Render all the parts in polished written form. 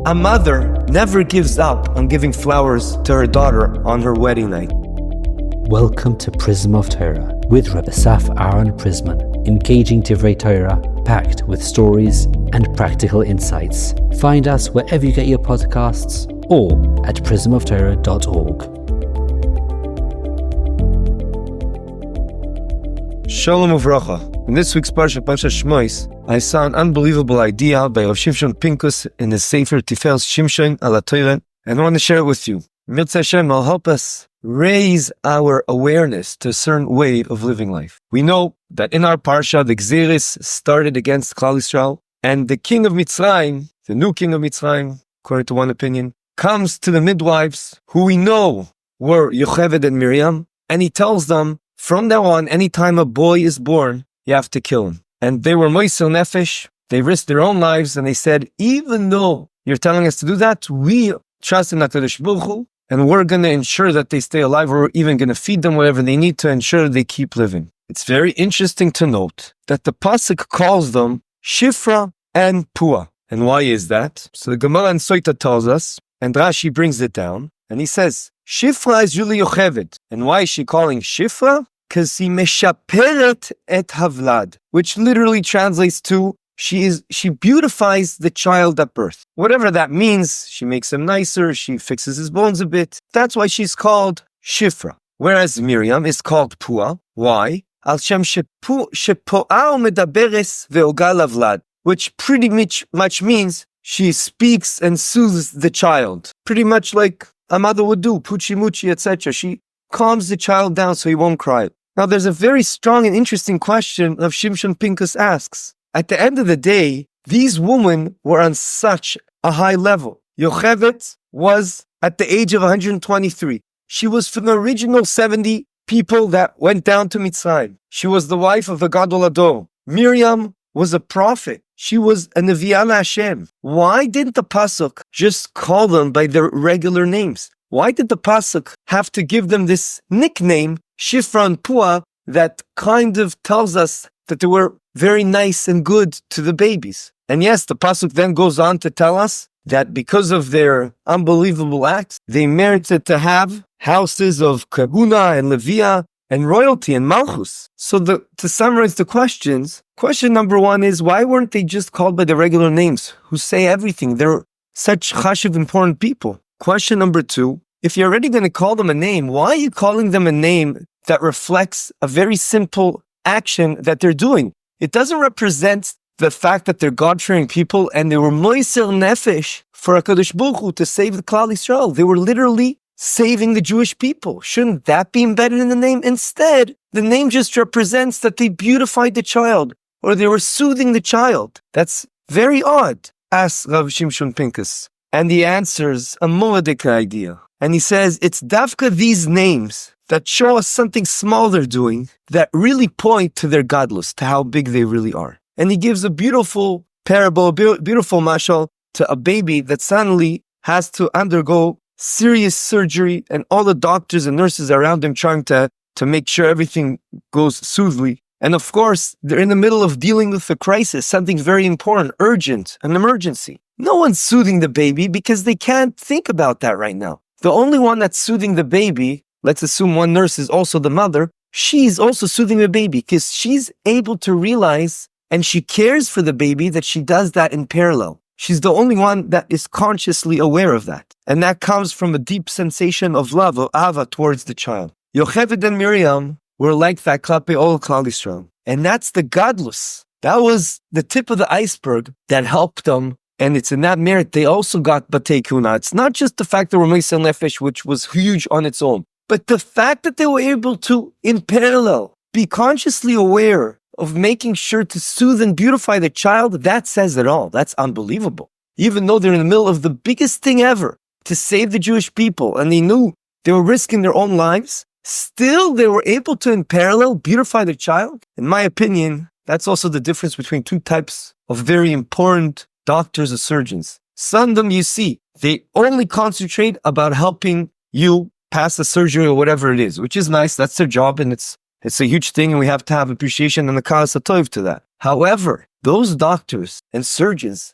A mother never gives up on giving flowers to her daughter on her wedding night. Welcome to Prism of Torah with Reb Asaf Aharon Prisman, engaging Divrei Torah, packed with stories and practical insights. Find us wherever you get your podcasts or at prismoftorah.org. Shalom uvracha. In this week's Parshas Shemos, I saw an unbelievable idea by Rav Shimshon Pincus in his Sefer Tiferes Shimshon al Torah, and I want to share it with you. Mirtzeh Hashem will help us raise our awareness to a certain way of living life. We know that in our Parsha, the Gzeris started against Klal Yisrael, and the king of Mitzrayim, the new king of Mitzrayim, according to one opinion, comes to the midwives, who we know were Yocheved and Miriam, and he tells them, from now on, anytime a boy is born, you have to kill him. And they were Moisel Nefesh, they risked their own lives, and they said, even though you're telling us to do that, we trust in HaKadosh Baruch Hu, and we're going to ensure that they stay alive. We're even going to feed them whatever they need to ensure they keep living. It's very interesting to note that the Pasuk calls them Shifra and Puah. And why is that? So the Gemara in Soita tells us, and Rashi brings it down, and he says, Shifra is really Yocheved. And why is she calling Shifra? Because he meshaperet et havlad, which literally translates to she beautifies the child at birth. Whatever that means, she makes him nicer, she fixes his bones a bit. That's why she's called Shifra. Whereas Miriam is called Puah. Why? Al shem shepo'ah medaberes ve'ogal havlad, which pretty much means she speaks and soothes the child. Pretty much like a mother would do, puchi muchi, etc. She calms the child down so he won't cry. Now, there's a very strong and interesting question Rav Shimshon Pincus asks. At the end of the day, these women were on such a high level. Yocheved was at the age of 123. She was from the original 70 people that went down to Mitzrayim. She was the wife of the Gadol Ador. Miriam was a prophet. She was a Nevi'ah Hashem. Why didn't the Pasuk just call them by their regular names? Why did the Pasuk have to give them this nickname, Shifra and Puah, that kind of tells us that they were very nice and good to the babies? And yes, the Pasuk then goes on to tell us that because of their unbelievable acts, they merited to have houses of Kahuna and Leviah and royalty and Malchus. So to summarize the questions, question number one is, why weren't they just called by the regular names who say everything? They're such chashiv important people. Question number two, if you're already going to call them a name, why are you calling them a name that reflects a very simple action that they're doing? It doesn't represent the fact that they're God-fearing people and they were moiser nefesh for HaKadosh Baruch Hu to save the Klal Yisrael. They were literally saving the Jewish people. Shouldn't that be embedded in the name? Instead, the name just represents that they beautified the child or they were soothing the child. That's very odd, asks Rav Shimshon Pincus. And he answers a Moradika idea. And he says, it's Davka these names that show us something small they're doing that really point to their godless, to how big they really are. And he gives a beautiful parable, beautiful mashal to a baby that suddenly has to undergo serious surgery and all the doctors and nurses around him trying to make sure everything goes smoothly. And of course, they're in the middle of dealing with a crisis, something very important, urgent, an emergency. No one's soothing the baby because they can't think about that right now. The only one that's soothing the baby, let's assume one nurse is also the mother, she's also soothing the baby because she's able to realize and she cares for the baby that she does that in parallel. She's the only one that is consciously aware of that. And that comes from a deep sensation of love, or ava, towards the child. Yocheved and Miriam were like that klape all Klal Yisrael. And that's the godless. That was the tip of the iceberg that helped them. And it's in that merit they also got Batei Kuna. It's not just the fact that we're Moisel Nefesh, which was huge on its own, but the fact that they were able to, in parallel, be consciously aware of making sure to soothe and beautify the child, that says it all. That's unbelievable. Even though they're in the middle of the biggest thing ever to save the Jewish people, and they knew they were risking their own lives, still they were able to, in parallel, beautify the child. In my opinion, that's also the difference between two types of very important doctors or surgeons. Some of them, you see, they only concentrate about helping you pass the surgery or whatever it is, which is nice. That's their job, and it's a huge thing, and we have to have appreciation and the kalas hatov to that. However, those doctors and surgeons,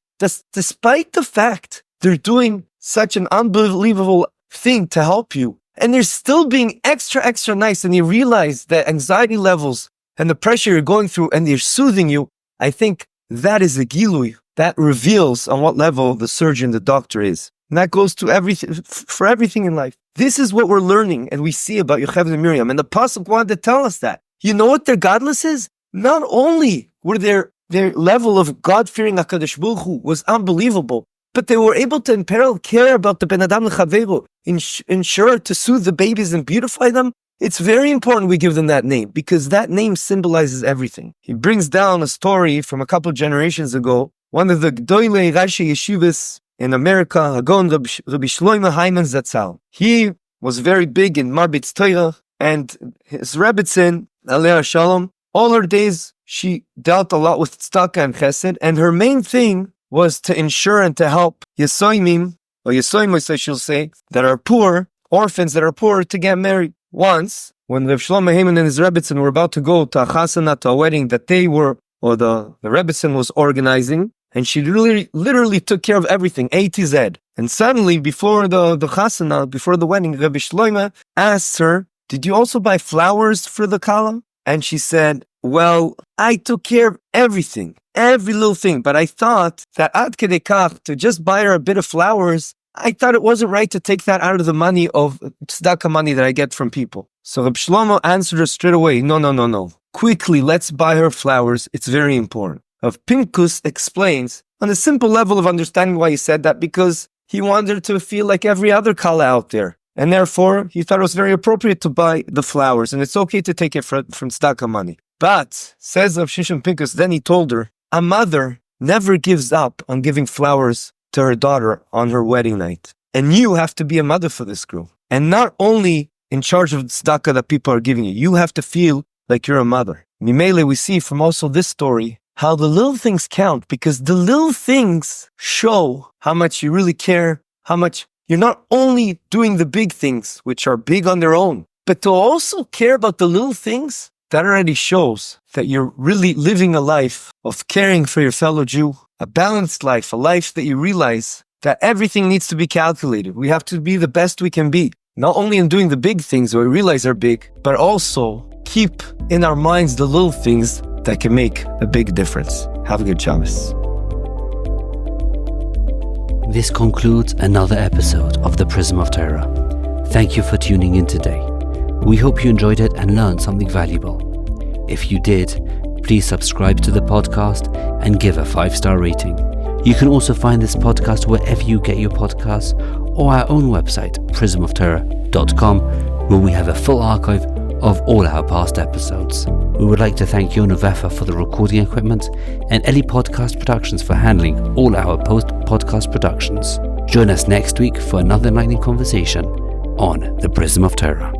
despite the fact They're doing such an unbelievable thing to help you. And they're still being extra, extra nice. And you realize the anxiety levels and the pressure you're going through, and they're soothing you. I think that is a gilui. That reveals on what level the surgeon, the doctor is. And that goes to everything, for everything in life. This is what we're learning and we see about Yocheved and Miriam. And the Pasuk wanted to tell us that. You know what their godless is? Not only were their level of God-fearing HaKadosh Baruch Hu was unbelievable, but they were able to in parallel care about the Ben Adam L'Chaveru, ensure to soothe the babies and beautify them. It's very important we give them that name, because that name symbolizes everything. He brings down a story from a couple of generations ago. One of the Gdoilei Rashi Yeshivas in America, Hagon Rabbi Shlomo Hyman Zatzal. He was very big in Marbitz Torah, and his Rebbitzin, Alei Shalom, all her days she dealt a lot with tzedakah and chesed, and her main thing was to ensure and to help Yesoimim, or Yesoimos I shall say, that are poor, orphans that are poor, to get married. Once, when Rav Shlomo Hyman and his Rebbitzin were about to go to a chasana, to a wedding that they were, or the Rebbitzin was organizing, and she literally took care of everything, A to Z. And suddenly, before the chasana, before the wedding, Rabbi Shlomo asked her, "Did you also buy flowers for the kala?" And she said, "Well, I took care of everything, every little thing, but I thought that ad kedei kach, to just buy her a bit of flowers, I thought it wasn't right to take that out of the money of tzedakah money that I get from people." So Rabbi Shlomo answered her straight away, No. Quickly, let's buy her flowers. It's very important. Rav Pincus explains on a simple level of understanding why he said that, because he wanted her to feel like every other kala out there. And therefore, he thought it was very appropriate to buy the flowers. And it's okay to take it from tzedakah money. But, says Rav Shimshon Pincus, then he told her, a mother never gives up on giving flowers to her daughter on her wedding night. And you have to be a mother for this girl. And not only in charge of the tzedakah that people are giving you, you have to feel like you're a mother. Mimele, we see from also this story how the little things count, because the little things show how much you really care, how much you're not only doing the big things, which are big on their own, but to also care about the little things. That already shows that you're really living a life of caring for your fellow Jew, a balanced life, a life that you realize that everything needs to be calculated. We have to be the best we can be, not only in doing the big things that we realize are big, but also keep in our minds the little things that can make a big difference. Have a good Shabbos. This concludes another episode of the Prism of Torah. Thank you for tuning in today. We hope you enjoyed it and learned something valuable. If you did, please subscribe to the podcast and give a 5-star rating. You can also find this podcast wherever you get your podcasts, or our own website, prismoftorah.com, where we have a full archive of all our past episodes. We would like to thank Yona Vefa for the recording equipment and Ellie Podcast Productions for handling all our post-podcast productions. Join us next week for another enlightening conversation on the Prism of Torah.